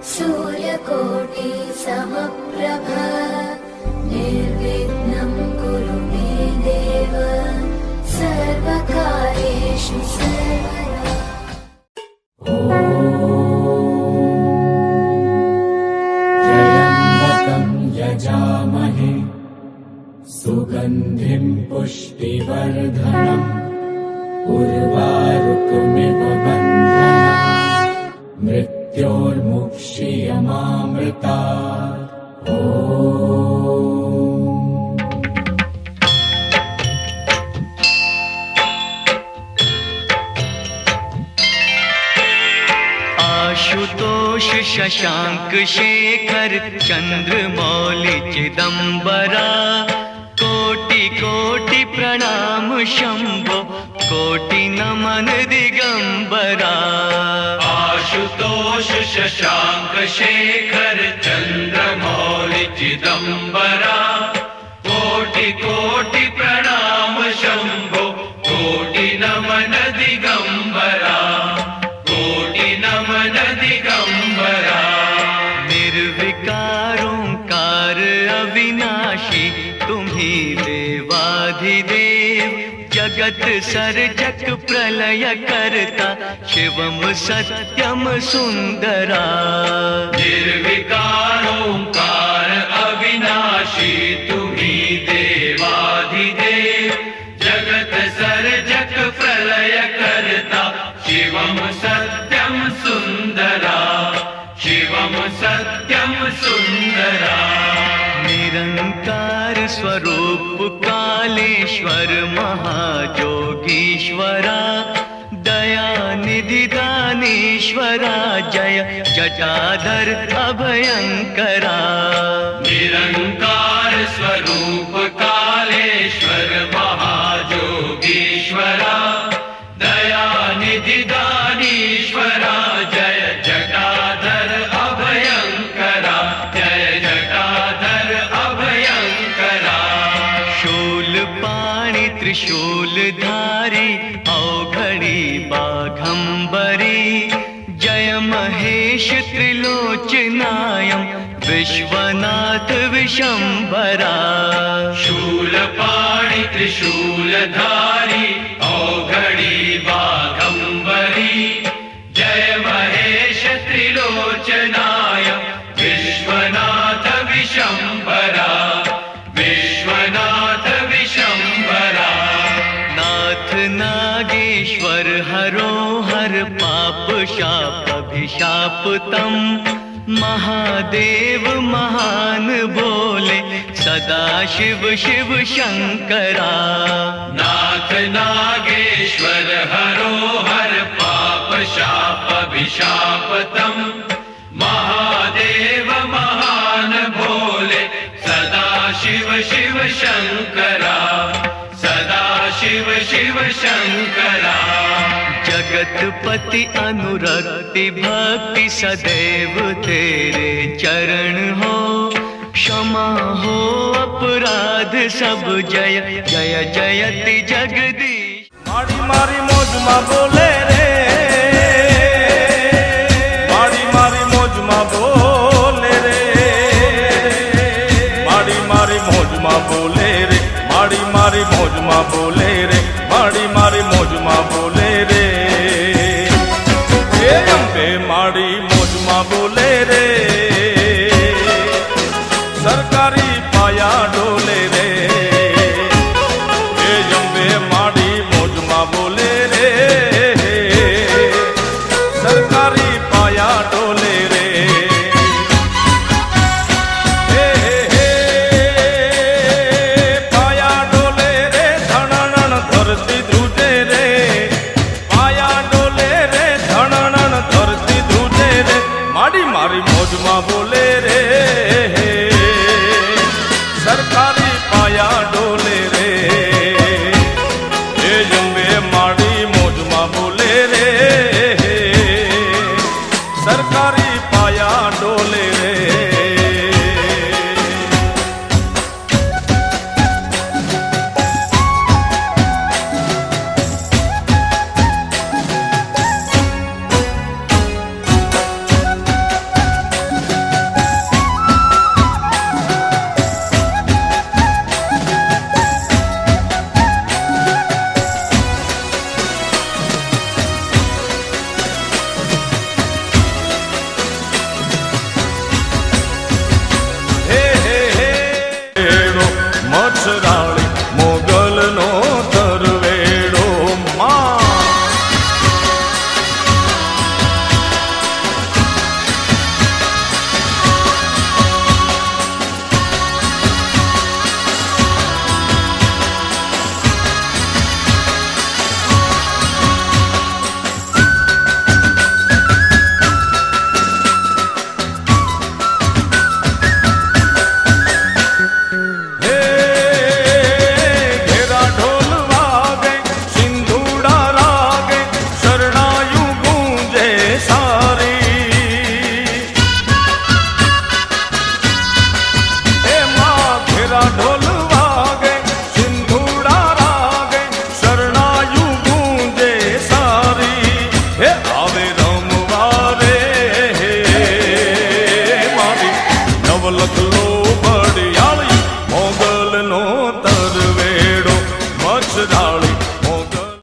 सूर्यकोटि समप्रभ निर्विघ्नं कुरु मे देव सर्वकार्येषु सर्वदा। त्र्यम्बकं यजामहे सुगन्धिं पुष्टिवर्धनम् उर्वारुकमिव बन्धनात् मृत्योर्मुक्षीयमामृतात्। आशुतोष शशांक शेखर चंद्रमौलि चिदंबरा कोटि कोटि प्रणाम शंभो कोटि नमन दिगंबरा। आशुतोष शशांक शेखर चंद्रमौलि चिदंबरा कोटि कोटि प्रणाम शंभो कोटि नमन दिगंबरा कोटि नमन दिगंबरा। निर्विकार ओंकार अविनाशी तुम्ही देवाधिदेव जगत सर्जक प्रलय करता शिवम सत्यम सुंदरा। निर्विकार ओंकार अविनाशी तुम्ही देवाधिदेव जगत सर्जक प्रलय करता शिवम सत्यम सुंदरा शिवम सत्यम सुंदरा। निरंकार स्वरूप कालेश्वर महाजोगीश्वरा दयानिधि दानीश्वरा जय जटाधर अभयंकरा। निरंकार स्वरूप कालेश्वर महाजोगीश्वरा दयानिधि दानीश्वरा जय जटाधर अभयंकरा जय जटाधर अभयंकरा। शूल पाणि त्रिशूलधारी औघड़ी बाघंबरी जय महेश त्रिलोचनायं विश्वनाथ विशंबरा। शूलपाणि त्रिशूलधारी औघड़ी बाघंबरी जय महेश त्रिलोचनाय विश्वनाथ विशंबरा विश्वनाथ विशंबरा। नाथ नागेश्वर हरो हर पाप शाप अभिशाप तम महादेव महान बोले सदा शिव शिव शंकरा। नाथ नागेश्वर हरो हर पाप शाप अभिशाप तम महादेव महान भोले सदा शिव शिव शंकरा सदा शिव शिव शंकरा। जगतपति अनुरक्ति भक्ति सदैव तेरे चरण हो क्षमा हो अपराध सब जय जय जयति जगदीश। मारी मारी मौज में बोले रे मारी मारी मौज में बोले रे मारी मारी मौज में बोले रे मारी मारी मौज में बोले रे मारी मारी मौज में बोले रे हे अंबे मारी मौज में बोले रे सरकारी पाया डोले रे हे अंबे मारी मौज में बोले रे सरकारी पाया डोले रे हे पाया डोले रे धनन धरती ध्रुजे रे पाया डोले रे धनन धरती ध्रुजे रे मारी मारी मौज में बोले रे सरकारी पाया डोले रे हे जंबे माड़ी मौज में बोले रे सरकारी पाया डोले रे। લખ